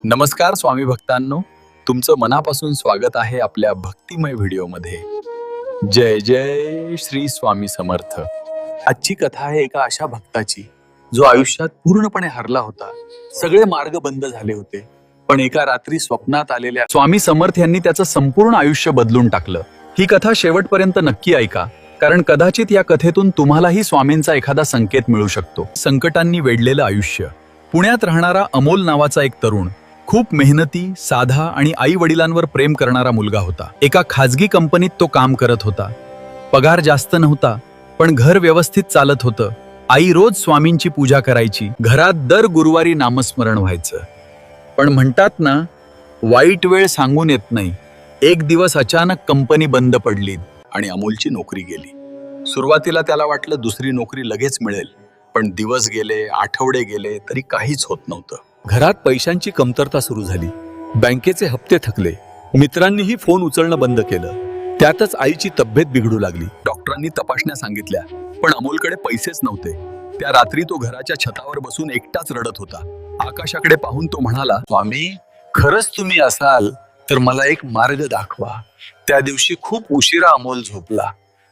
नमस्कार स्वामी भक्तांनो, तुमचं मनापासून स्वागत आहे आपल्या भक्तिमय व्हिडिओमध्ये. जय जय श्री स्वामी समर्थ. आजची कथा आहे एका अशा भक्ताची जो आयुष्यात पूर्णपणे हरला होता. सगळे मार्ग बंद झाले होते, पण एका रात्री स्वप्नात आलेल्या स्वामी समर्थ यांनी त्याचं संपूर्ण आयुष्य बदलून टाकलं. ही कथा शेवटपर्यंत नक्की ऐका, कारण कदाचित या कथेतून तुम्हालाही स्वामींचा एखादा संकेत मिळू शकतो. संकटांनी वेढलेलं आयुष्य. पुण्यात राहणारा अमोल नावाचा एक तरुण खूप मेहनती, साधा आणि आई वडिलांवर प्रेम करणारा मुलगा होता. एका खाजगी कंपनीत तो काम करत होता. पगार जास्त नव्हता, पण घर व्यवस्थित चालत होतं. आई रोज स्वामींची पूजा करायची. घरात दर गुरुवारी नामस्मरण व्हायचं. पण म्हणतात ना, वाईट वेळ सांगून येत नाही. एक दिवस अचानक कंपनी बंद पडली आणि अमोलची नोकरी गेली. सुरुवातीला त्याला वाटलं दुसरी नोकरी लगेच मिळेल, पण दिवस गेले, आठवडे गेले तरी काहीच होत नव्हतं. घरात पैशांची कमतरता सुरू झाली. बँकेचे हप्ते थकले. मित्रांनीही फोन उचलणं बंद केलं. त्यातच आईची तब्येत बिघडू लागली. डॉक्टरांनी तपासण्या सांगितल्या, पण अमोलकडे पैसेच नव्हते. त्या रात्री तो घराच्या छतावर बसून एकटाच रडत होता. आकाशाकडे पाहून तो म्हणाला, स्वामी, खरंच तुम्ही असाल तर मला एक मार्ग दाखवा. त्या दिवशी खूप उशिरा अमोल झोपला.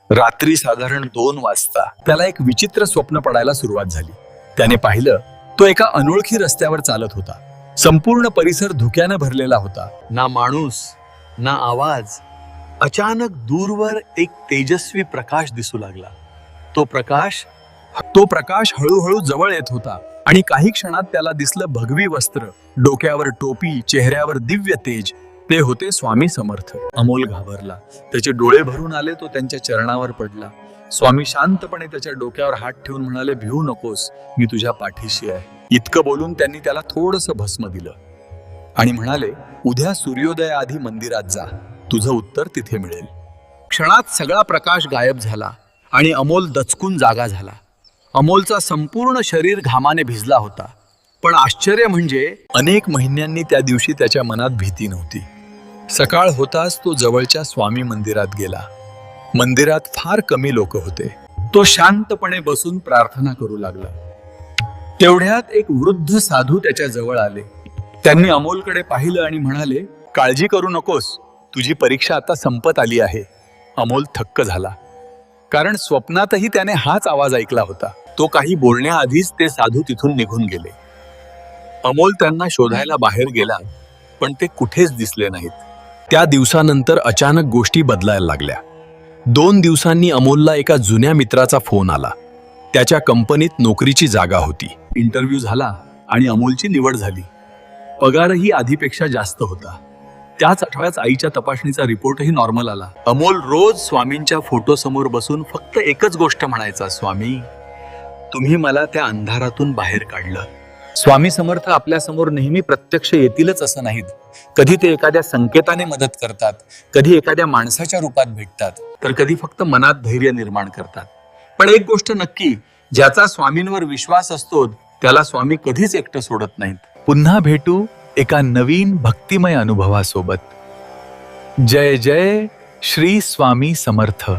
रात्री साधारण 2 वाजता त्याला एक विचित्र स्वप्न पडायला सुरुवात झाली. त्याने पाहिलं, तो एका अनोळखी रस्त्यावर चालत होता. संपूर्ण परिसर धुक्यानं भरलेला होता. ना माणूस, ना आवाज. अचानक दूरवर एक तेजस्वी प्रकाश दिसू लागला. तो प्रकाश हळूहळू जवळ येत होता आणि काही क्षणात त्याला दिसलं भगवी वस्त्र, डोक्यावर टोपी, चेहऱ्यावर दिव्य तेज. ते होते स्वामी समर्थ. अमोल घाबरला. त्याचे डोळे भरून आले. तो त्यांच्या चरणावर पडला. स्वामी शांतपणे त्याच्या डोक्यावर हात ठेवून म्हणाले, भिवू नकोस, मी तुझ्या पाठीशी आहे. इतकं बोलून त्यांनी त्याला थोडंसं भस्म दिलं आणि म्हणाले, उद्या सूर्योदयाआधी मंदिरात जा, तुझं उत्तर तिथे मिळेल. क्षणात सगळा प्रकाश गायब झाला आणि अमोल दचकून जागा झाला. अमोलचा संपूर्ण शरीर घामाने भिजला होता. पण आश्चर्य म्हणजे अनेक महिन्यांनी त्या दिवशी त्याच्या मनात भीती नव्हती. सकाळ होताच तो जवळच्या स्वामी मंदिरात गेला. मंदिरात फार कमी लोक होते. तो शांतपणे बसून प्रार्थना करू लागला. तेवढ्यात एक वृद्ध साधू त्याच्या जवळ आले. त्यांनी अमोलकडे पाहिलं आणि म्हणाले, काळजी करू नकोस, तुझी परीक्षा आता संपत आली आहे. अमोल थक्क झाला, कारण स्वप्नातही त्याने हाच आवाज ऐकला होता. तो काही बोलण्याआधीच ते साधू तिथून निघून गेले. अमोल त्यांना शोधायला बाहेर गेला, पण ते कुठेच दिसले नाहीत. त्या दिवसानंतर अचानक गोष्टी बदलायला लागल्या. 2 दिवसांनी अमोलला एका जुन्या मित्राचा फोन आला. त्याच्या कंपनीत नोकरीची जागा होती. इंटरव्ह्यू झाला आणि अमोलची निवड झाली. पगारही आधीपेक्षा जास्त होता. त्याच आठवड्यात आईच्या तपासणीचा रिपोर्टही नॉर्मल आला. अमोल रोज स्वामींच्या फोटोसमोर बसून फक्त एकच गोष्ट म्हणायचा, स्वामी, तुम्ही मला त्या अंधारातून बाहेर काढलं. स्वामी समर्थ आपल्या समोर नेहमी प्रत्यक्ष येतीलच असं नाहीत. कधी ते एखाद्या संकेताने मदत करतात, कधी एखाद्या माणसाच्या रूपात भेटतात, तर कधी फक्त मनात धैर्य निर्माण करतात. पण एक गोष्ट नक्की, ज्याचा स्वामींवर विश्वास असतो त्याला स्वामी कधीच एकटं सोडत नाहीत. पुन्हा भेटू एका नवीन भक्तिमय अनुभवासोबत. जय जय श्री स्वामी समर्थ.